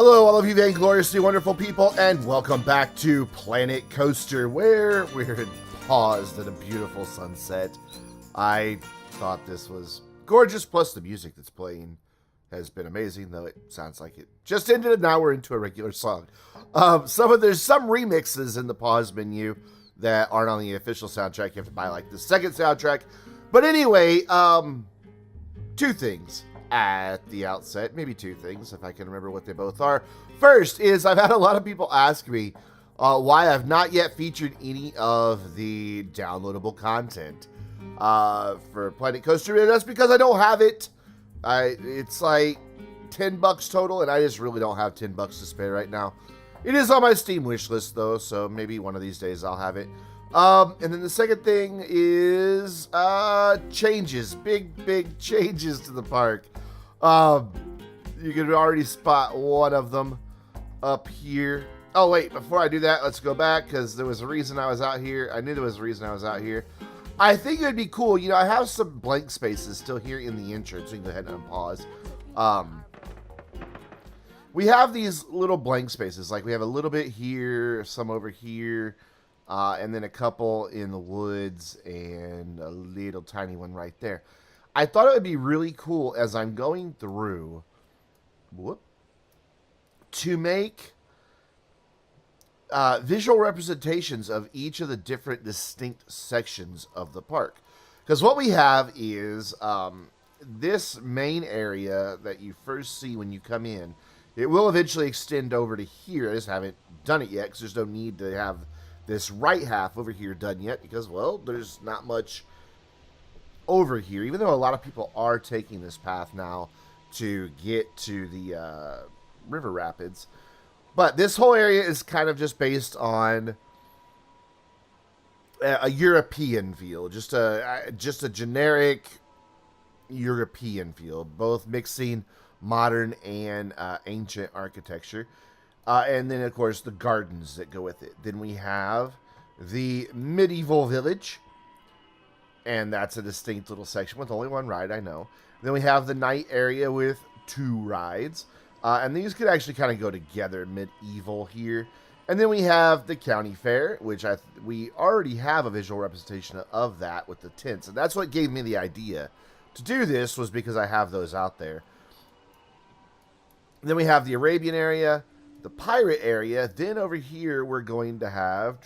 Hello, all of you Vaingloriously wonderful people, and welcome back to Planet Coaster, where we're paused at a beautiful sunset. I thought this was gorgeous, plus the music that's playing has been amazing, though it sounds like it just ended, and now we're into a regular song. There's some remixes in the pause menu that aren't on the official soundtrack. You have to buy, like, the second soundtrack. But anyway, two things at the outset, maybe two things, if I can remember what they both are. First is I've had a lot of people ask me why I've not yet featured any of the downloadable content for Planet Coaster, and that's because I don't have it. It's like $10 total, and I just really don't have $10 to spare right now. It is on my Steam wish list, though, so maybe one of these days I'll have it. And then the second thing is changes, big changes to the park. You can already spot one of them up here. Oh wait, before I do that, let's go back, because there was a reason I was out here. I knew there was a reason I was out here. I think it would be cool, you know, I have some blank spaces still here in the entrance. We can go ahead and unpause. We have these little blank spaces, like we have a little bit here, some over here, and then a couple in the woods, and a little tiny one right there. I thought it would be really cool as I'm going through to make visual representations of each of the different distinct sections of the park. Because what we have is this main area that you first see when you come in. It will eventually extend over to here. I just haven't done it yet because there's no need to have this right half over here done yet because, well, there's not much over here, even though a lot of people are taking this path now to get to the river rapids. But this whole area is kind of just based on a European feel, just a generic European feel, both mixing modern and ancient architecture. And then, of course, the gardens that go with it. Then we have the medieval village, and that's a distinct little section with only one ride, I know. Then we have the night area with 2 rides. And these could actually kind of go together, medieval here. And then we have the county fair, which we already have a visual representation of that with the tents. And that's what gave me the idea to do this, was because I have those out there. And then we have the Arabian area, the pirate area. Then over here we're going to have...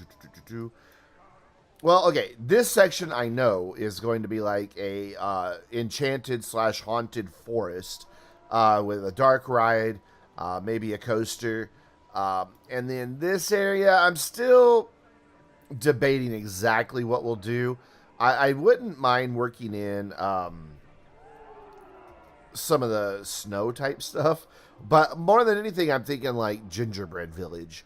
Well, okay, this section I know is going to be like a enchanted/haunted forest with a dark ride, maybe a coaster. And then this area, I'm still debating exactly what we'll do. I wouldn't mind working in some of the snow type stuff, but more than anything, I'm thinking like Gingerbread Village,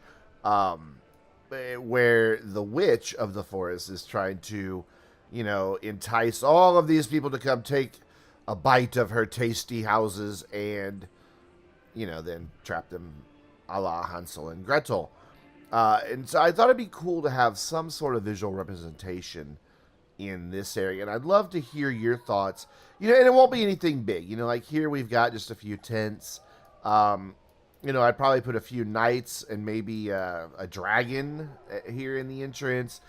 where the witch of the forest is trying to, you know, entice all of these people to come take a bite of her tasty houses and, you know, then trap them a la Hansel and Gretel. And so I thought it'd be cool to have some sort of visual representation in this area. And I'd love to hear your thoughts. You know, and it won't be anything big. You know, like here we've got just a few tents. You know, I'd probably put a few knights and maybe a dragon here in the entrance.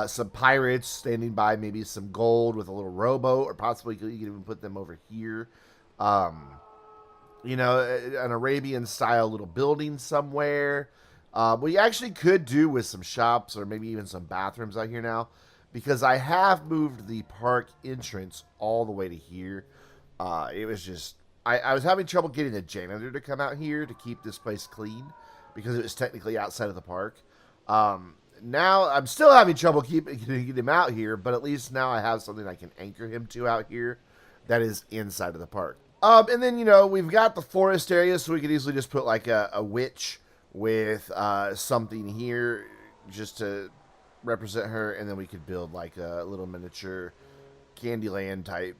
Some pirates standing by, maybe some gold with a little rowboat, or possibly you could even put them over here. You know, an Arabian-style little building somewhere. We actually could do with some shops or maybe even some bathrooms out here now, because I have moved the park entrance all the way to here. It was just... I was having trouble getting the janitor to come out here to keep this place clean because it was technically outside of the park. Now I'm still having trouble getting him out here, but at least now I have something I can anchor him to out here that is inside of the park. And then, you know, we've got the forest area, so we could easily just put like a witch with something here just to represent her, and then we could build like a little miniature Candyland type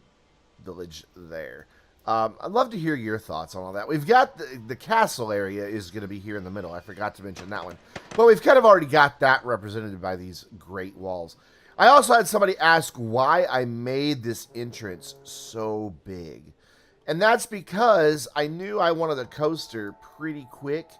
village there. I'd love to hear your thoughts on all that. We've got the castle area is going to be here in the middle. I forgot to mention that one. But we've kind of already got that represented by these great walls. I also had somebody ask why I made this entrance so big. And that's because I knew I wanted a coaster pretty quick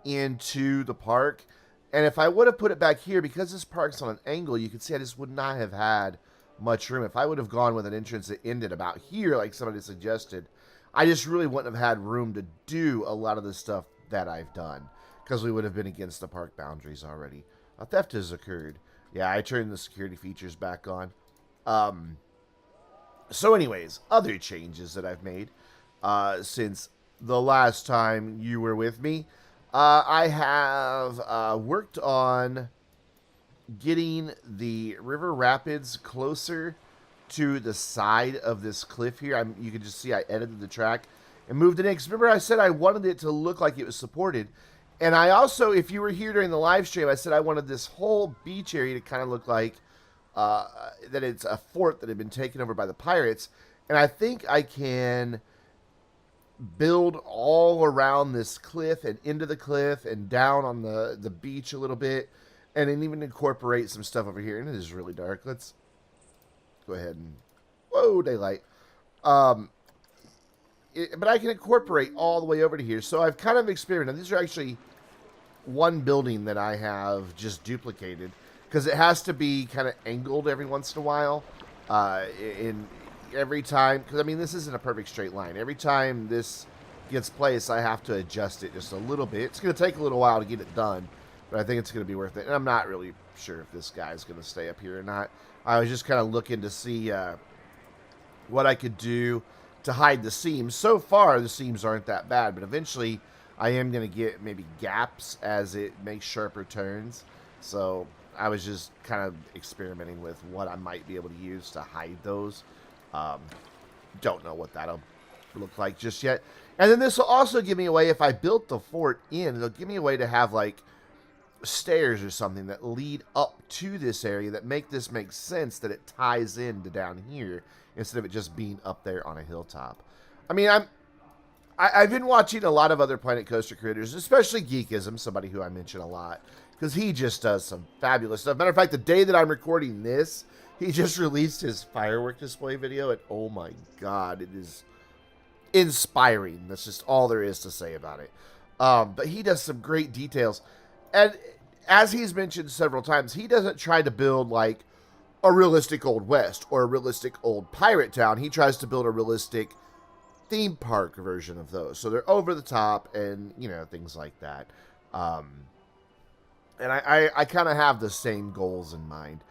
into the park. And if I would have put it back here, because this park's on an angle, you can see I just would not have had much room. If I would have gone with an entrance that ended about here, like somebody suggested, I just really wouldn't have had room to do a lot of the stuff that I've done, because we would have been against the park boundaries already. A theft has occurred. Yeah, I turned the security features back on. So anyways, other changes that I've made since the last time you were with me. I have worked on getting the river rapids closer to the side of this cliff here. You can just see I edited the track and moved it in. Because remember I said I wanted it to look like it was supported. And I also, if you were here during the live stream, I said I wanted this whole beach area to kind of look like that it's a fort that had been taken over by the pirates. And I think I can build all around this cliff and into the cliff and down on the beach a little bit. And then even incorporate some stuff over here. And it is really dark. Let's go ahead and... Whoa, daylight. But I can incorporate all the way over to here. So I've kind of experimented. These are actually one building that I have just duplicated, because it has to be kind of angled every once in a while. In every time, because I mean this isn't a perfect straight line. Every time this gets placed, I have to adjust it just a little bit. It's going to take a little while to get it done, but I think it's going to be worth it. And I'm not really sure if this guy's going to stay up here or not. I was just kind of looking to see what I could do to hide the seams. So far, the seams aren't that bad, but eventually I am going to get maybe gaps as it makes sharper turns. So I was just kind of experimenting with what I might be able to use to hide those. Don't know what that'll look like just yet. And then this will also give me a way, if I built the fort in, it'll give me a way to have like stairs or something that lead up to this area that make this make sense, that it ties into down here instead of it just being up there on a hilltop. I mean, I've been watching a lot of other Planet Coaster creators, especially Geekism, somebody who I mention a lot, because he just does some fabulous stuff. Matter of fact, the day that I'm recording this, he just released his firework display video, and oh my god, it is inspiring. That's just all there is to say about it. But he does some great details. And as he's mentioned several times, he doesn't try to build like a realistic Old West or a realistic old pirate town. He tries to build a realistic theme park version of those. So they're over the top and, you know, things like that. And I kind of have the same goals in mind.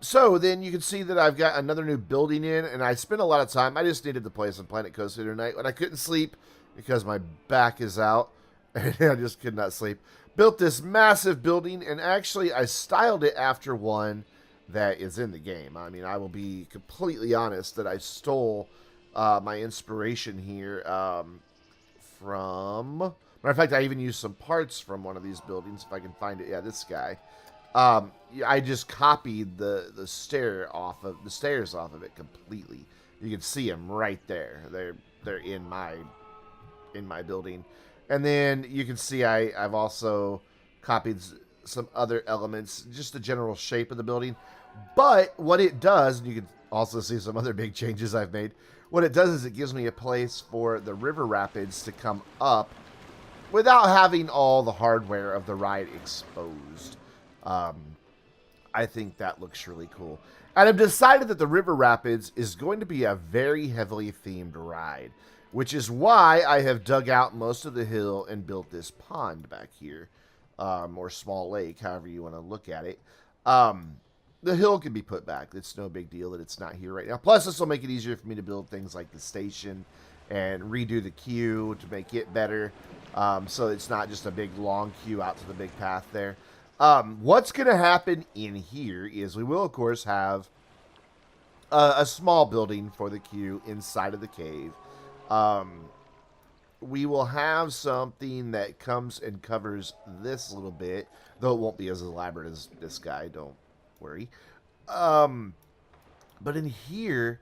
So then you can see that I've got another new building in, and I spent a lot of time. I just needed to play some Planet Coaster tonight when I couldn't sleep because my back is out and I just could not sleep. Built this massive building, and actually I styled it after one that is in the game. I mean, I will be completely honest that I stole my inspiration here from... Matter of fact, I even used some parts from one of these buildings, if I can find it. Yeah, this guy. I just copied the stairs off of it completely. You can see them right there. They're in my building. And then you can see I've also copied some other elements, just the general shape of the building. But what it does, and you can also see some other big changes I've made, what it does is it gives me a place for the river rapids to come up without having all the hardware of the ride exposed. I think that looks really cool. And I've decided that the river rapids is going to be a very heavily themed ride, which is why I have dug out most of the hill and built this pond back here, or small lake, however you want to look at it. The hill can be put back. It's no big deal that it's not here right now. Plus, this will make it easier for me to build things like the station and redo the queue to make it better, so it's not just a big long queue out to the big path there. What's going to happen in here is we will, of course, have a small building for the queue inside of the cave. We will have something that comes and covers this a little bit, though it won't be as elaborate as this guy, don't worry. But in here,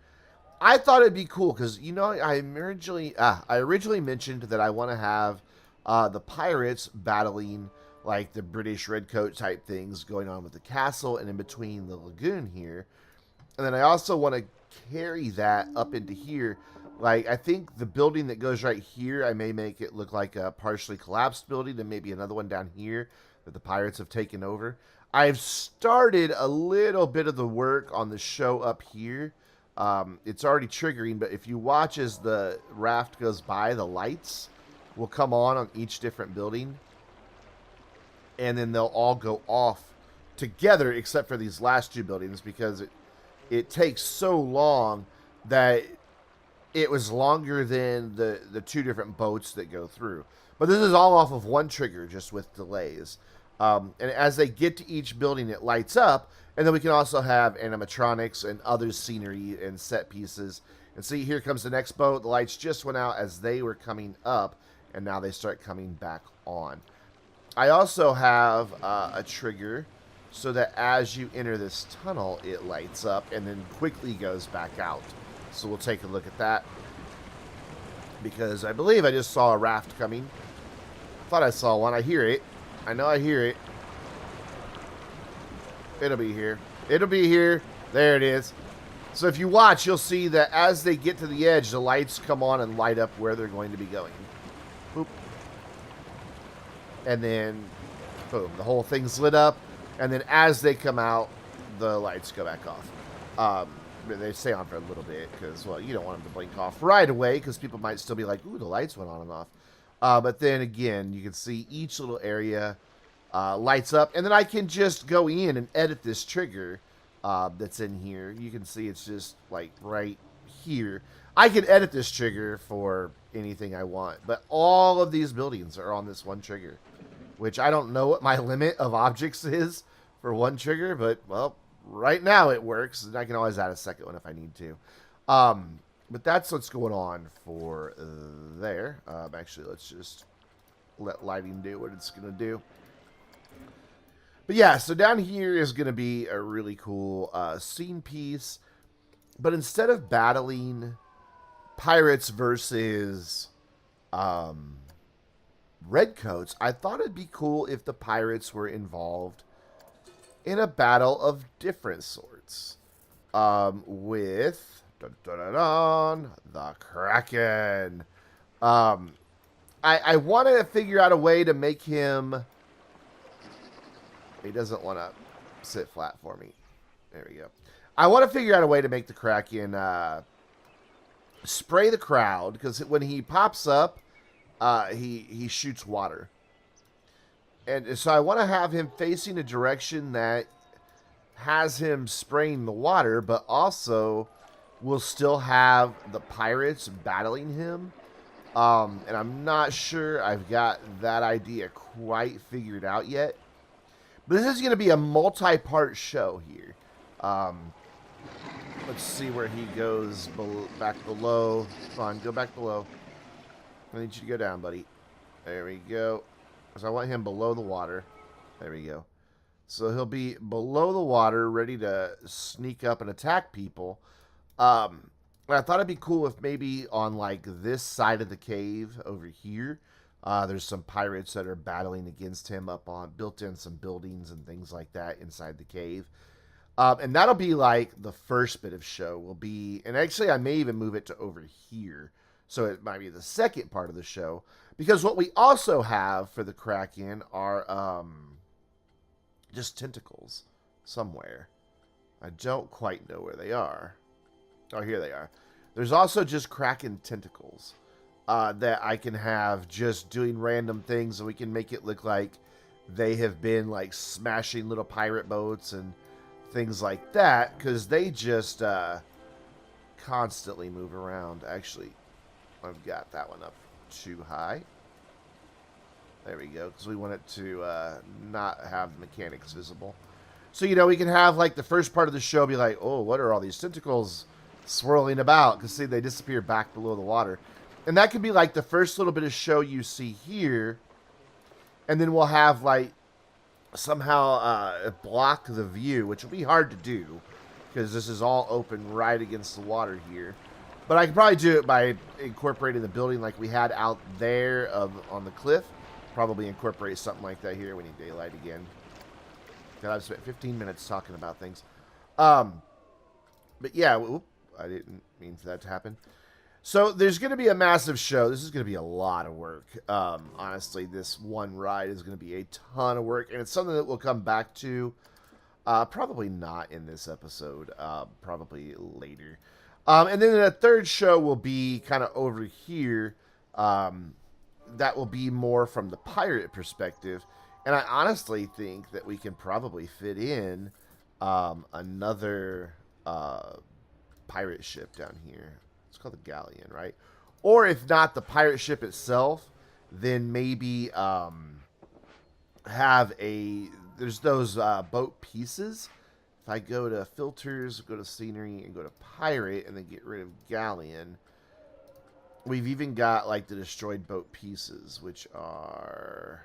I thought it'd be cool because, you know, I originally mentioned that I want to have the pirates battling like the British redcoat type things going on with the castle and in between the lagoon here. And then I also want to carry that up into here. Like, I think the building that goes right here, I may make it look like a partially collapsed building, and maybe another one down here that the pirates have taken over. I've started a little bit of the work on the show up here. It's already triggering, but if you watch as the raft goes by, the lights will come on each different building, and then they'll all go off together, except for these last two buildings, because it takes so long that it was longer than the two different boats that go through. But this is all off of one trigger, just with delays. And as they get to each building, it lights up. And then we can also have animatronics and other scenery and set pieces. And see, here comes the next boat. The lights just went out as they were coming up, and now they start coming back on. I also have a trigger so that as you enter this tunnel, it lights up and then quickly goes back out. So we'll take a look at that, because I believe I just saw a raft coming. I thought I saw one. I hear it. I know I hear it. It'll be here. It'll be here. There it is. So if you watch, you'll see that as they get to the edge, the lights come on and light up where they're going to be going. Boop. And then, boom, the whole thing's lit up. And then as they come out, the lights go back off. They stay on for a little bit because, well, you don't want them to blink off right away because people might still be like, ooh, the lights went on and off. But then again, you can see each little area lights up. And then I can just go in and edit this trigger that's in here. You can see it's just like right here. I can edit this trigger for anything I want. But all of these buildings are on this one trigger, which I don't know what my limit of objects is for one trigger. But, well, right now it works, and I can always add a second one if I need to. But that's what's going on for there. Actually, let's just let lighting do what it's going to do. But yeah, so down here is going to be a really cool scene piece. But instead of battling pirates versus redcoats, I thought it'd be cool if the pirates were involved in a battle of different sorts. With the Kraken. I want to figure out a way to make him... He doesn't want to sit flat for me. There we go. I want to figure out a way to make the Kraken spray the crowd, because when he pops up, he shoots water. And so I want to have him facing a direction that has him spraying the water, but also will still have the pirates battling him. And I'm not sure I've got that idea quite figured out yet. But this is going to be a multi-part show here. Let's see where he goes back below. Come on, go back below. I need you to go down, buddy. There we go. So I want him below the water. There we go. So he'll be below the water, ready to sneak up and attack people. I thought it'd be cool if maybe on like this side of the cave over here, there's some pirates that are battling against him up on, built in some buildings and things like that inside the cave. And that'll be like the first bit of show will be, and actually I may even move it to over here. So it might be the second part of the show. Because what we also have for the Kraken are just tentacles somewhere. I don't quite know where they are. Oh, here they are. There's also just Kraken tentacles that I can have just doing random things, and we can make it look like they have been like smashing little pirate boats and things like that, because they just constantly move around. Actually, I've got that one up too high. There we go, because we want it to not have the mechanics visible. So, you know, we can have, like, the first part of the show be like, oh, what are all these tentacles swirling about? Because, see, they disappear back below the water. And that could be, like, the first little bit of show you see here. And then we'll have, like, somehow block the view, which will be hard to do, because this is all open right against the water here. But I could probably do it by incorporating the building like we had out there on the cliff. Probably incorporate something like that here. We need daylight again. God, I've spent 15 minutes talking about things. But yeah, I didn't mean for that to happen. So there's going to be a massive show. This is going to be a lot of work. Honestly, this one ride is going to be a ton of work, and it's something that we'll come back to. Probably not in this episode. Probably later. And then the third show will be kind of over here. That will be more from the pirate perspective. And I honestly think that we can probably fit in another pirate ship down here. It's called the Galleon, right? Or if not the pirate ship itself, then maybe have a... There's those boat pieces. If I go to filters, go to scenery, and go to pirate, and then get rid of Galleon, we've even got like the destroyed boat pieces, which are...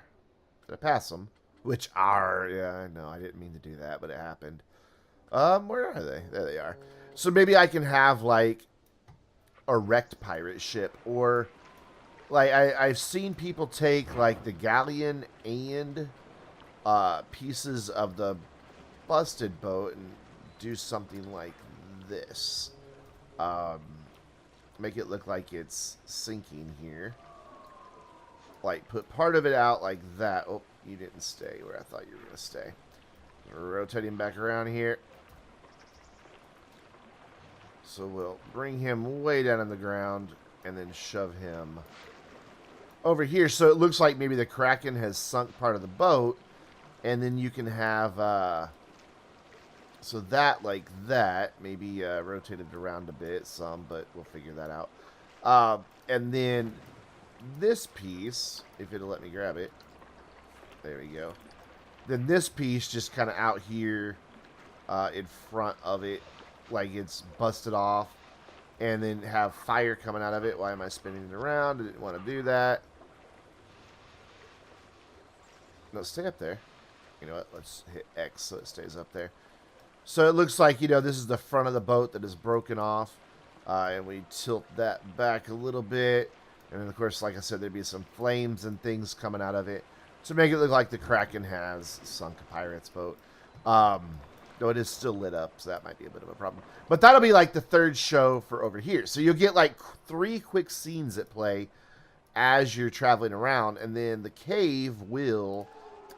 Did I pass them? Which are... Yeah, no, I didn't mean to do that, but it happened. Where are they? There they are. So maybe I can have like a wrecked pirate ship, or like I've seen people take like the Galleon and pieces of the busted boat and do something like this. Make it look like it's sinking here. Like put part of it out like that. Oh, you didn't stay where I thought you were going to stay. Rotating back around here. So we'll bring him way down on the ground and then shove him over here. So it looks like maybe the Kraken has sunk part of the boat. And then you can have, so that like that, maybe rotated around a bit some, but we'll figure that out. And then this piece, if it'll let me grab it, there we go. Then this piece just kind of out here in front of it, like it's busted off, and then have fire coming out of it. Why am I spinning it around? I didn't want to do that. No, stay up there. You know what? Let's hit X so it stays up there. So it looks like, you know, this is the front of the boat that is broken off. And we tilt that back a little bit. And then, of course, like I said, there'd be some flames and things coming out of it to make it look like the Kraken has sunk a pirate's boat. Though it is still lit up, so that might be a bit of a problem. But that'll be like the third show for over here. So you'll get like 3 quick scenes at play as you're traveling around. And then the cave will...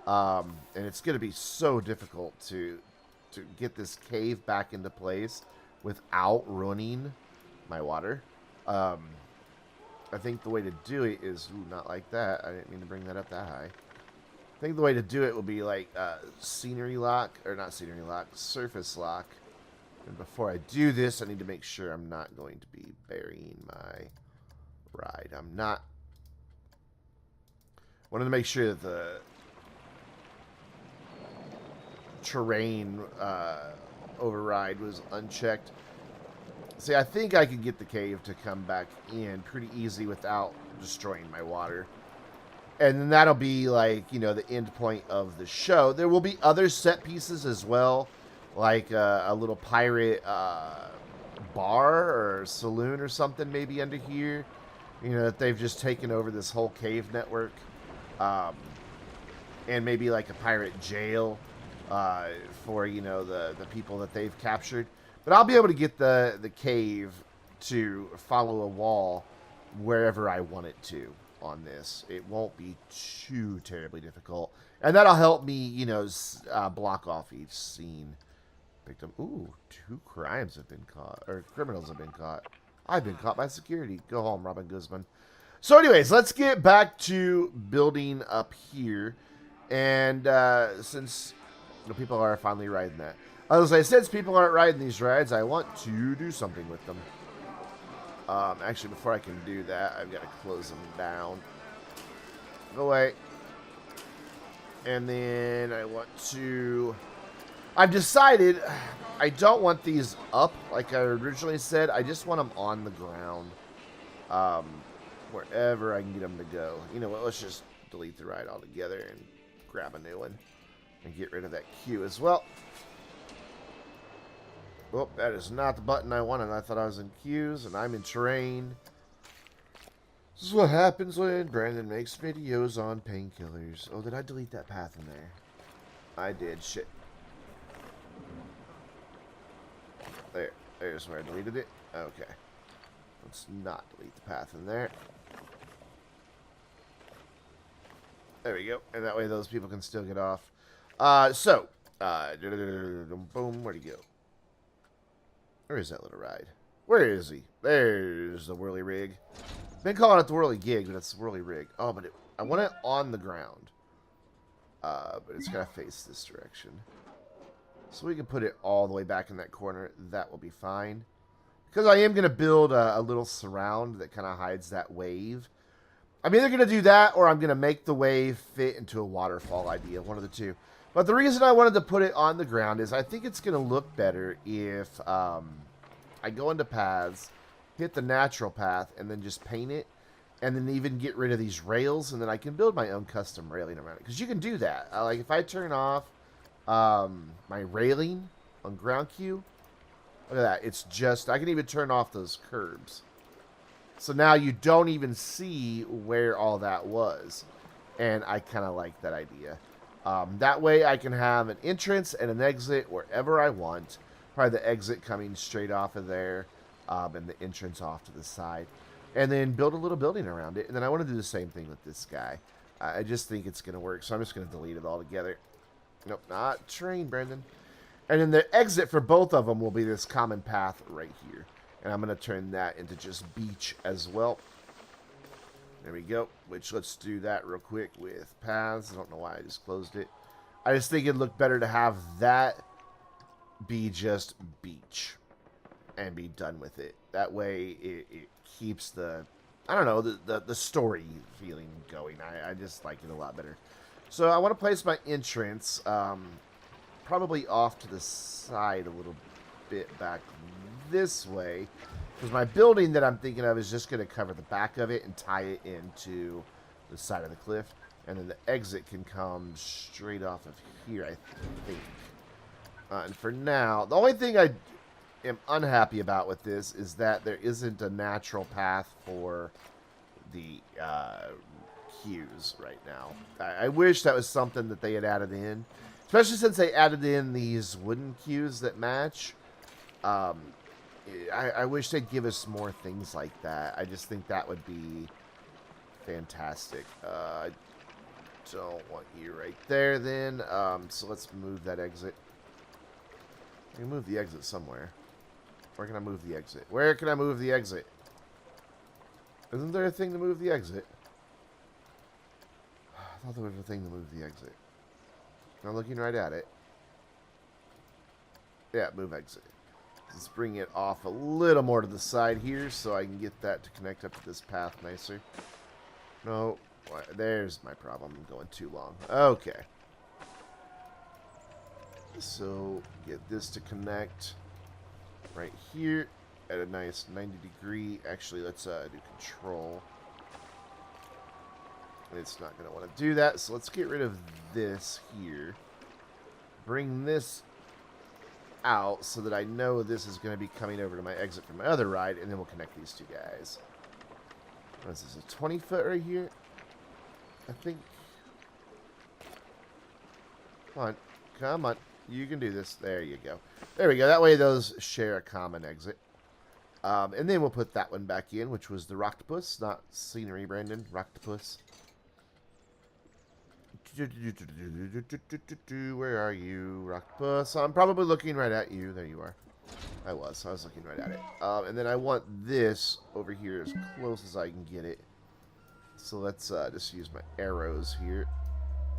and it's going to be so difficult to get this cave back into place without ruining my water. I think the way to do it is... Ooh, not like that. I didn't mean to bring that up that high. I think the way to do it will be like scenery lock, or not scenery lock, surface lock. And before I do this, I need to make sure I'm not going to be burying my ride. I'm not... Wanted to make sure that the terrain override was unchecked. See, I think I could get the cave to come back in pretty easy without destroying my water. And then that'll be like, you know, the end point of the show. There will be other set pieces as well, like a little pirate bar or saloon or something maybe under here. You know, that they've just taken over this whole cave network. And maybe like a pirate jail for, you know, the people that they've captured. But I'll be able to get the cave to follow a wall wherever I want it to on this. It won't be too terribly difficult. And that'll help me, you know, block off each scene. Picked them. Ooh, 2 crimes have been caught. Or criminals have been caught. I've been caught by security. Go home, Robin Guzman. So anyways, let's get back to building up here. And since the people are finally riding that. As I said, since people aren't riding these rides, I want to do something with them. Actually, before I can do that, I've got to close them down. Go away. And then I want to... I've decided I don't want these up like I originally said. I just want them on the ground. Wherever I can get them to go. You know what? Let's just delete the ride altogether and grab a new one. And get rid of that queue as well. Oh, that is not the button I wanted. I thought I was in queues, and I'm in terrain. This is what happens when Brandon makes videos on painkillers. Oh, did I delete that path in there? I did. Shit. There's where I deleted it. Okay. Let's not delete the path in there. There we go. And that way those people can still get off. Boom, where'd he go? Where is that little ride? Where is he? There's the whirly rig. Been calling it the whirly gig, but it's the whirly rig. Oh, but I want it on the ground. But it's got to face this direction. So we can put it all the way back in that corner. That will be fine. Because I am going to build a little surround that kind of hides that wave. I'm either going to do that or I'm going to make the wave fit into a waterfall idea. One of the two. But the reason I wanted to put it on the ground is I think it's going to look better if I go into paths, hit the natural path, and then just paint it. And then even get rid of these rails, and then I can build my own custom railing around it. Because you can do that. Like if I turn off my railing on ground queue, look at that. It's just, I can even turn off those curbs. So now you don't even see where all that was. And I kind of like that idea. That way I can have an entrance and an exit wherever I want. Probably the exit coming straight off of there. And the entrance off to the side. And then build a little building around it. And then I want to do the same thing with this guy. I just think it's going to work. So I'm just going to delete it all together. Nope, not train, Brendan. And then the exit for both of them will be this common path right here. And I'm going to turn that into just beach as well. There we go. Which, let's do that real quick with paths. I don't know why I just closed it. I just think it'd look better to have that be just beach. And be done with it. That way it keeps the, I don't know, the story feeling going. I just like it a lot better. So I want to place my entrance probably off to the side a little bit back this way. Because my building that I'm thinking of is just going to cover the back of it and tie it into the side of the cliff. And then the exit can come straight off of here, I think. And for now, the only thing I am unhappy about with this is that there isn't a natural path for the queues right now. I wish that was something that they had added in, especially since they added in these wooden queues that match. I wish they'd give us more things like that. I just think that would be fantastic. I don't want you right there then. So let's move that exit. I can move the exit somewhere. Where can I move the exit? Where can I move the exit? Isn't there a thing to move the exit? I thought there was a thing to move the exit. I'm looking right at it. Yeah, move exit. Let's bring it off a little more to the side here so I can get that to connect up to this path nicer. No, there's my problem. I'm going too long. Okay. So, get this to connect right here at a nice 90 degree. Actually, let's do control. It's not going to want to do that, so let's get rid of this here. Bring this out so that I know this is going to be coming over to my exit from my other ride, and then we'll connect these two guys. What is this, a 20 foot right here? I think. Come on. Come on. You can do this. There you go. There we go. That way those share a common exit. And then we'll put that one back in, which was the Rocktopus, not scenery, Brandon. Rocktopus. Where are you, Rocktopus? I'm probably looking right at you. There you are. I was looking right at it. And then I want this over here as close as I can get it. So let's just use my arrows here.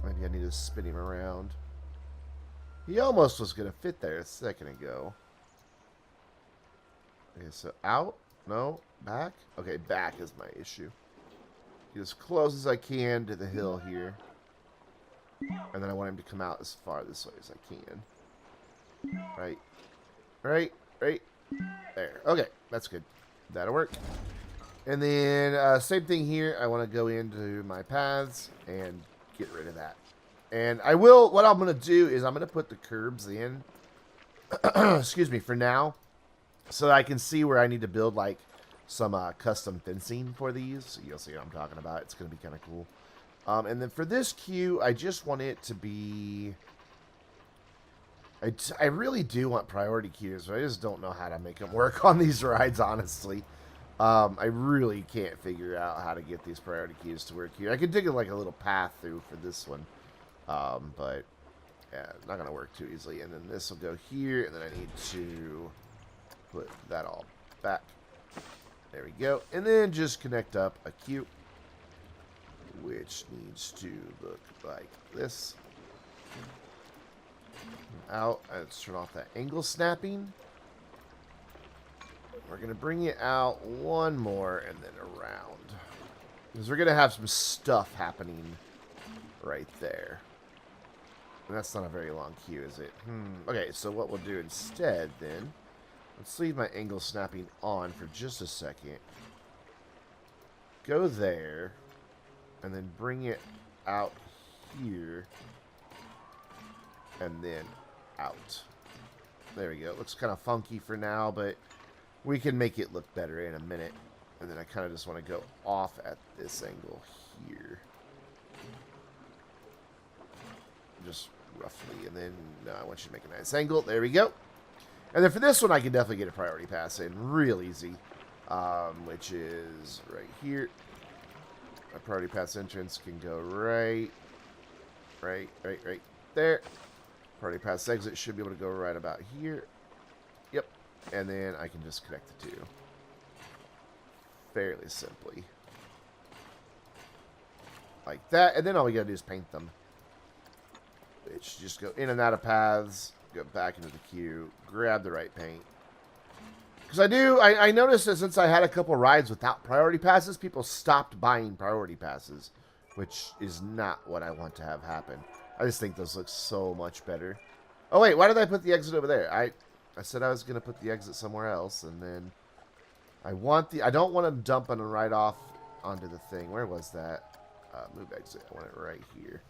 Maybe I need to spin him around. He almost was going to fit there a second ago. Okay, so out? No? Back? Okay, back is my issue. Get as close as I can to the hill here. And then I want him to come out as far this way as I can. Right. Right. Right. There. Okay, that's good. That'll work. And then, same thing here. I want to go into my paths and get rid of that. And I will, what I'm going to do is I'm going to put the curbs in, excuse me, for now, so that I can see where I need to build, like, some custom fencing for these. So you'll see what I'm talking about. It's going to be kind of cool. And then for this queue, I just want it to be, I really do want priority queues, but I just don't know how to make them work on these rides, honestly. I really can't figure out how to get these priority queues to work here. I could dig like a little path through for this one. But yeah, not going to work too easily. And then this will go here, and then I need to put that all back. There we go. And then just connect up a queue, which needs to look like this. Out. Let's turn off that angle snapping. We're going to bring it out one more and then around. Because we're going to have some stuff happening right there. And that's not a very long queue, is it? Okay, so what we'll do instead then, let's leave my angle snapping on for just a second. Go there, and then bring it out here, and then out. There we go. It looks kind of funky for now, but we can make it look better in a minute. And then I kind of just want to go off at this angle here. Just roughly, and then I want you to make a nice angle. There we go. And then for this one, I can definitely get a priority pass in real easy, which is right here. My priority pass entrance can go right there. Priority pass exit should be able to go right about here. Yep. And then I can just connect the two fairly simply, like that. And then all we gotta do is paint them. Which just go in and out of paths, go back into the queue, grab the right paint. Because I noticed that since I had a couple rides without priority passes, people stopped buying priority passes, which is not what I want to have happen. I just think those look so much better. Oh wait, why did I put the exit over there? I said I was going to put the exit somewhere else, and then I don't want them dumping right off onto the thing. Where was that? Move exit. I want it right here.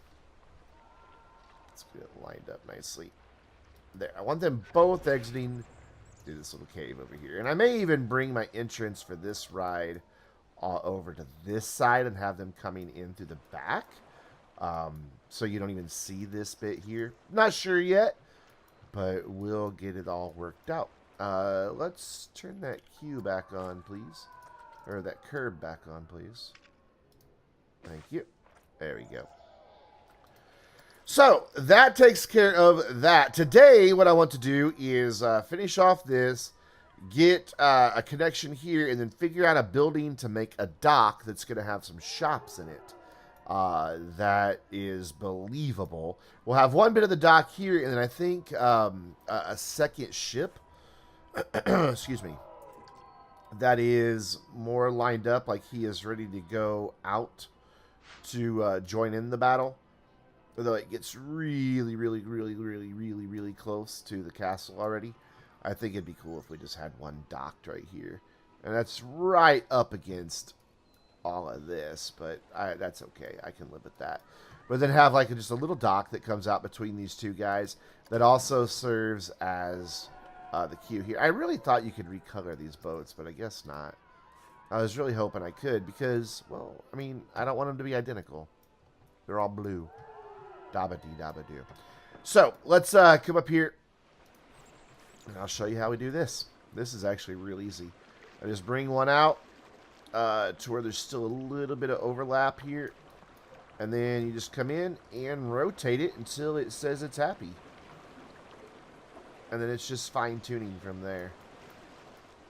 Let's get it lined up nicely. There. I want them both exiting through this little cave over here. And I may even bring my entrance for this ride over to this side and have them coming in through the back. So you don't even see this bit here. Not sure yet, but we'll get it all worked out. Let's turn that queue back on, please. Or that curb back on, please. Thank you. There we go. So, that takes care of that. Today, what I want to do is finish off this, get a connection here, and then figure out a building to make a dock that's going to have some shops in it. That is believable. We'll have one bit of the dock here, and then I think a second ship, excuse me, that is more lined up, like he is ready to go out to join in the battle. Although it gets really close to the castle already. I think it'd be cool if we just had one docked right here. And that's right up against all of this, but that's okay. I can live with that. But then have like just a little dock that comes out between these two guys that also serves as the queue here. I really thought you could recolor these boats, but I guess not. I was really hoping I could because, well, I mean, I don't want them to be identical. They're all blue. Dabba-dee-dabba-doo. So, let's come up here, and I'll show you how we do this. This is actually real easy. I just bring one out to where there's still a little bit of overlap here, and then you just come in and rotate it until it says it's happy. And then it's just fine-tuning from there.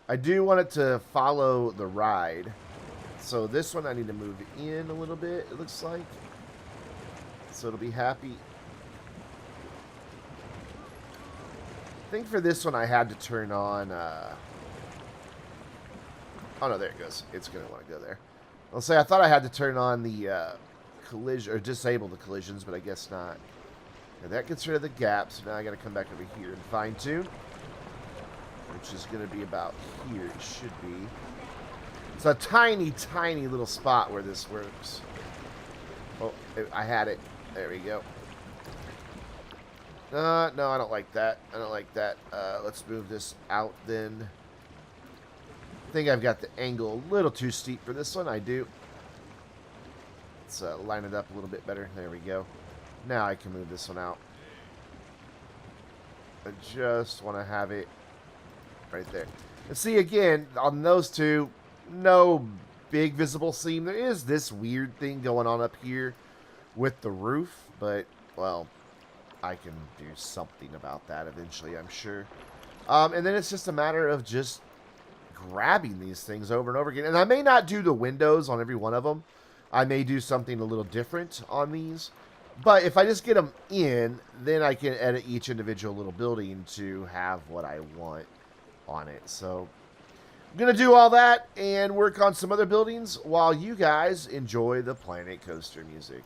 I do want it to follow the ride. So this one I need to move in a little bit, it looks like. So it'll be happy. I think for this one I had to turn on... oh no, there it goes. It's going to want to go there. I'll say I thought I had to turn on the collision, or disable the collisions, but I guess not. And that gets rid of the gap, so now I got to come back over here and fine tune. Which is going to be about here. It should be. It's a tiny little spot where this works. Oh, I had it. There we go. No, I don't like that. I don't like that. Let's move this out then. I think I've got the angle a little too steep for this one. I do. Let's line it up a little bit better. There we go. Now I can move this one out. I just want to have it right there. And see, again, on those two, no big visible seam. There is this weird thing going on up here with the roof, but, well, I can do something about that eventually, I'm sure. And then it's just a matter of just grabbing these things over and over again. And I may not do the windows on every one of them. I may do something a little different on these. But if I just get them in, then I can edit each individual little building to have what I want on it. So I'm going to do all that and work on some other buildings while you guys enjoy the Planet Coaster music.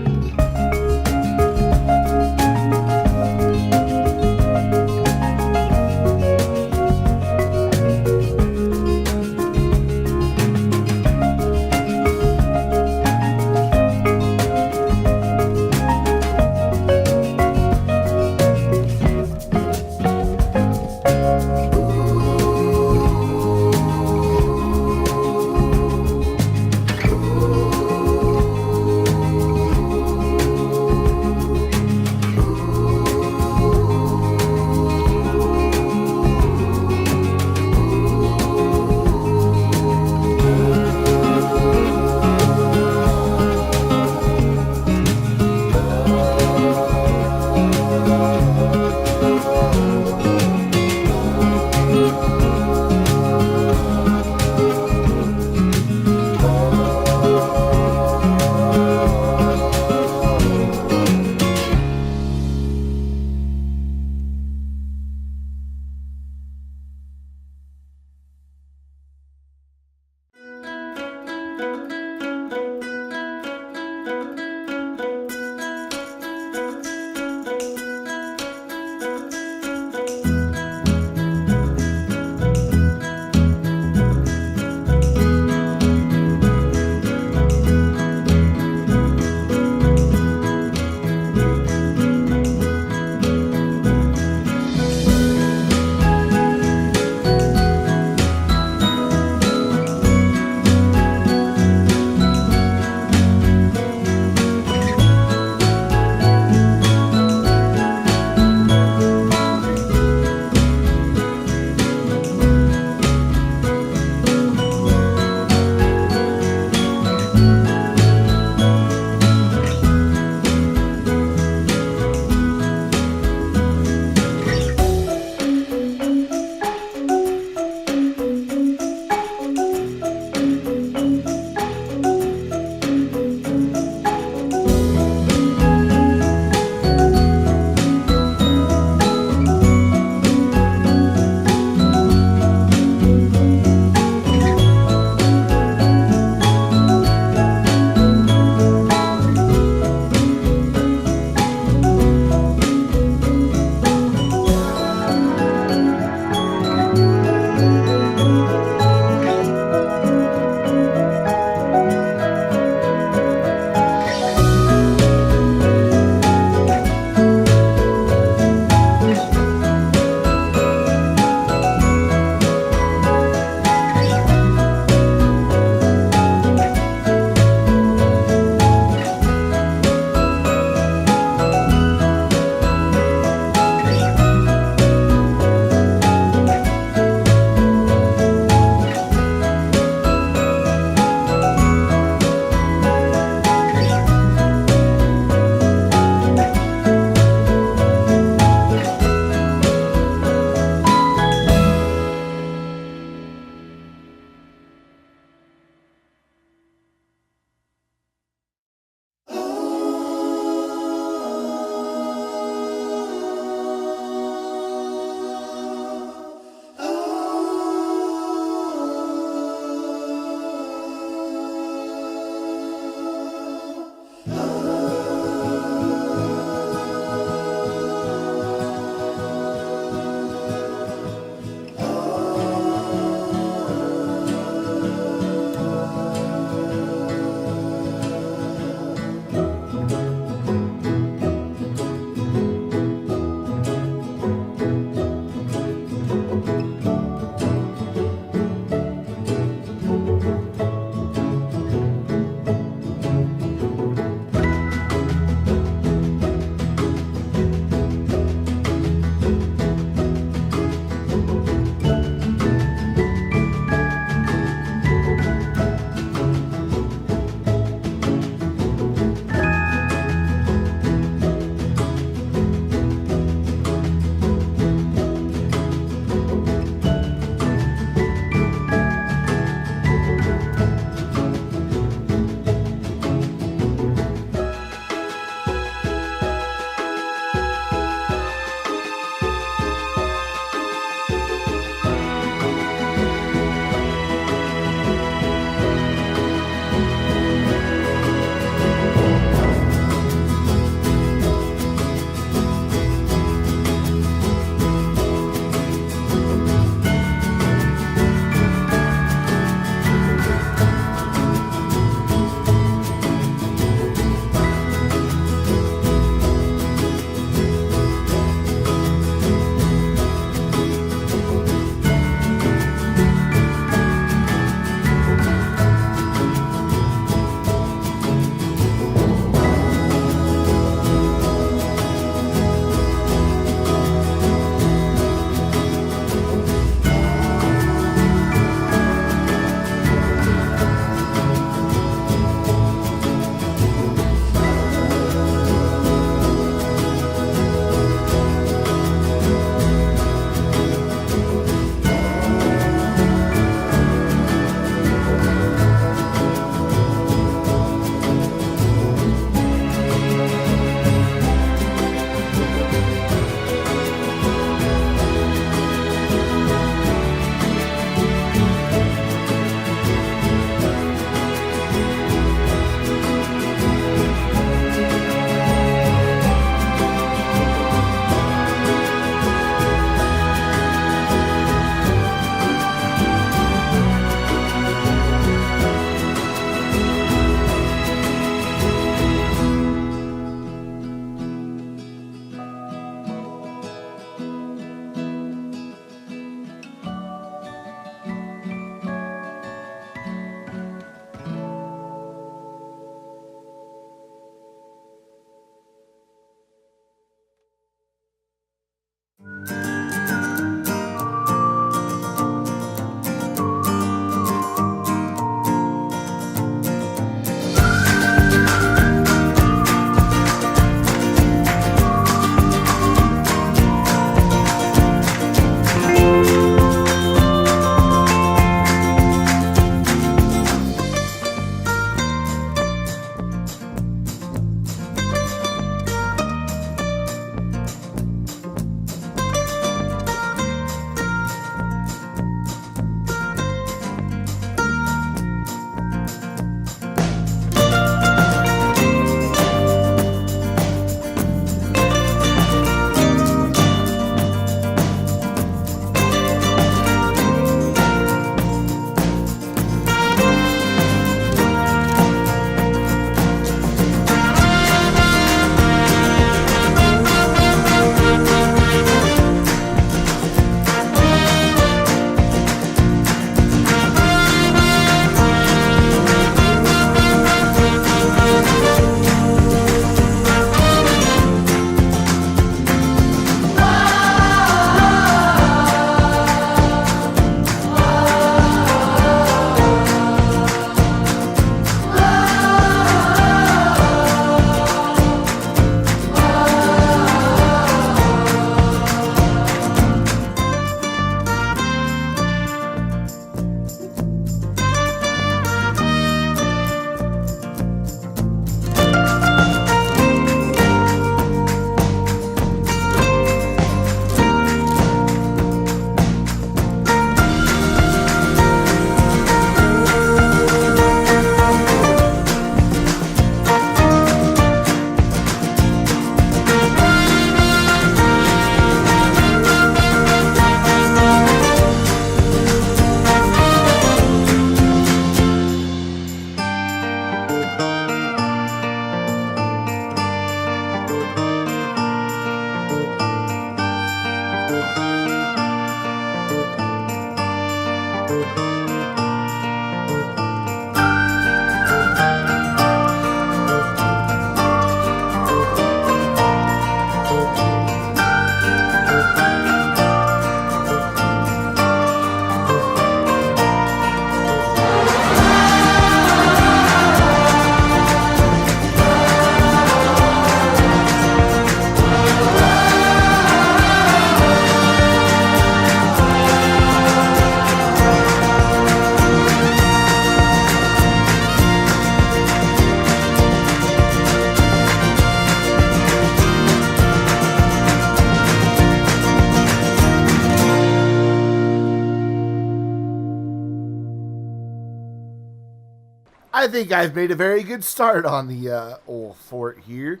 I think I've made a very good start on the old fort here.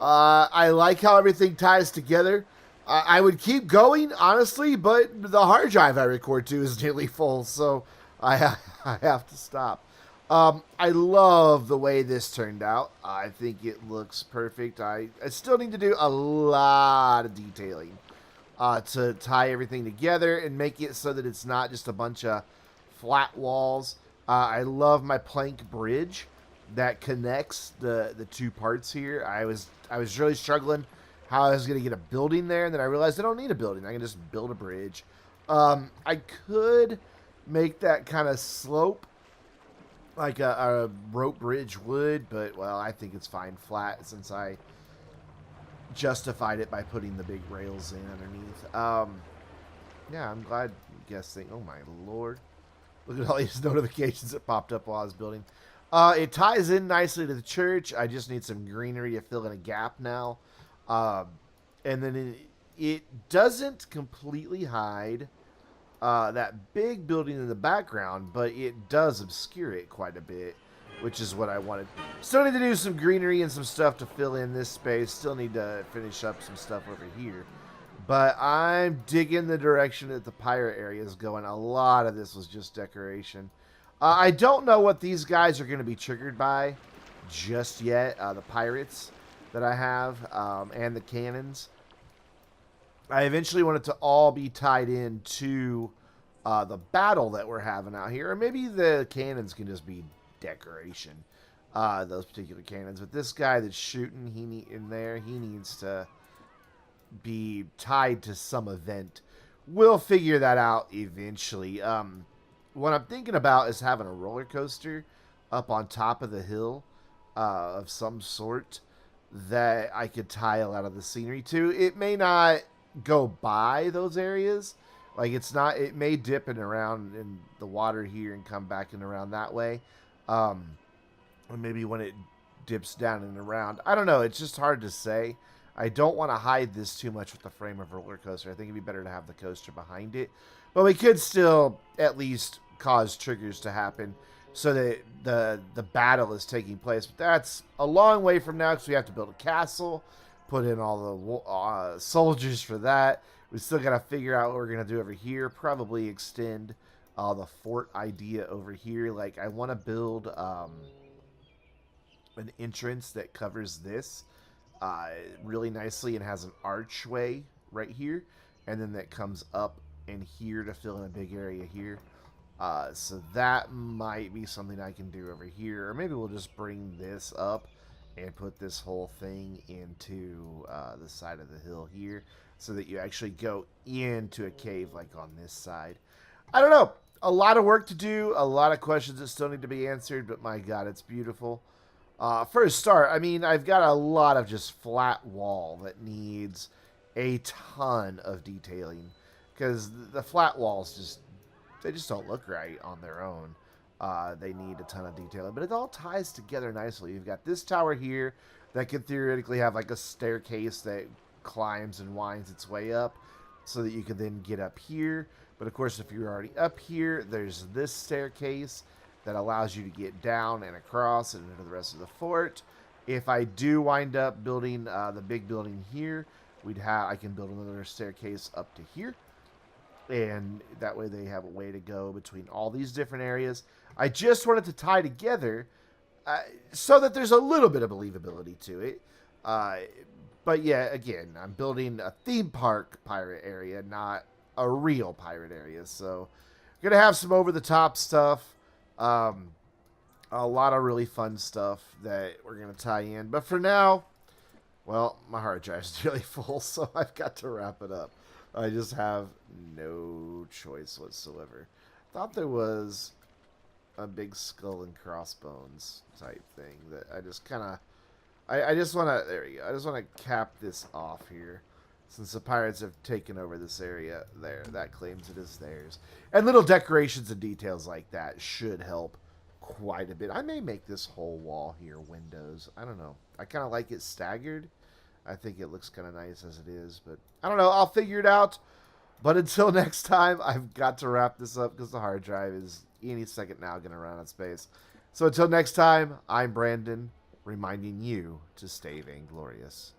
I like how everything ties together. I would keep going, honestly, but the hard drive I record to is nearly full, so I have to stop. I love the way this turned out. I think it looks perfect. I still need to do a lot of detailing to tie everything together and make it so that it's not just a bunch of flat walls. I love my plank bridge that connects the two parts here. I was really struggling how I was going to get a building there, and then I realized I don't need a building. I can just build a bridge. I could make that kind of slope like a rope bridge would, but, well, I think it's fine flat since I justified it by putting the big rails in underneath. Yeah, I'm glad guessing. Oh, my Lord. Look at all these notifications that popped up while I was building. It ties in nicely to the church. I just need some greenery to fill in a gap now. And then it doesn't completely hide that big building in the background, but it does obscure it quite a bit, which is what I wanted. Still need to do some greenery and some stuff to fill in this space. Still need to finish up some stuff over here. But I'm digging the direction that the pirate area is going. A lot of this was just decoration. I don't know what these guys are going to be triggered by just yet. The pirates that I have and the cannons. I eventually want it to all be tied into the battle that we're having out here. Or maybe the cannons can just be decoration. Those particular cannons. But this guy that's shooting he needs to be tied to some event. We'll figure that out eventually. What I'm thinking about is having a roller coaster up on top of the hill of some sort that I could tie a lot of the scenery to. It may not go by those areas. Like, it may dip in around in the water here and come back and around that way. Or maybe when it dips down and around. I don't know. It's just hard to say. I don't want to hide this too much with the frame of a roller coaster. I think it'd be better to have the coaster behind it. But we could still at least cause triggers to happen so that the battle is taking place. But that's a long way from now because we have to build a castle, put in all the soldiers for that. We still got to figure out what we're going to do over here. Probably extend the fort idea over here. Like, I want to build an entrance that covers this really nicely and has an archway right here, and then that comes up in here to fill in a big area here. So that might be something I can do over here, or maybe we'll just bring this up and put this whole thing into the side of the hill here so that you actually go into a cave like on this side. I don't know. A lot of work to do, a lot of questions that still need to be answered, but my God, it's beautiful. For a start, I mean, I've got a lot of just flat wall that needs a ton of detailing because the flat walls they just don't look right on their own. They need a ton of detailing, but it all ties together nicely. You've got this tower here that could theoretically have like a staircase that climbs and winds its way up so that you can then get up here. But of course, if you're already up here, there's this staircase that allows you to get down and across and into the rest of the fort. If I do wind up building the big building here, I can build another staircase up to here. And that way they have a way to go between all these different areas. I just wanted to tie together so that there's a little bit of believability to it. But yeah, again, I'm building a theme park pirate area, not a real pirate area. So I'm going to have some over-the-top stuff. A lot of really fun stuff that we're going to tie in. But for now, well, my hard drive's really full, so I've got to wrap it up. I just have no choice whatsoever. Thought there was a big skull and crossbones type thing that I just kind of... I just want to... There we go. I just want to cap this off here. Since the pirates have taken over this area there. That claims it is theirs. And little decorations and details like that should help quite a bit. I may make this whole wall here windows. I don't know. I kind of like it staggered. I think it looks kind of nice as it is. But I don't know. I'll figure it out. But until next time, I've got to wrap this up because the hard drive is any second now going to run out of space. So until next time, I'm Brandon, reminding you to stay vainglorious.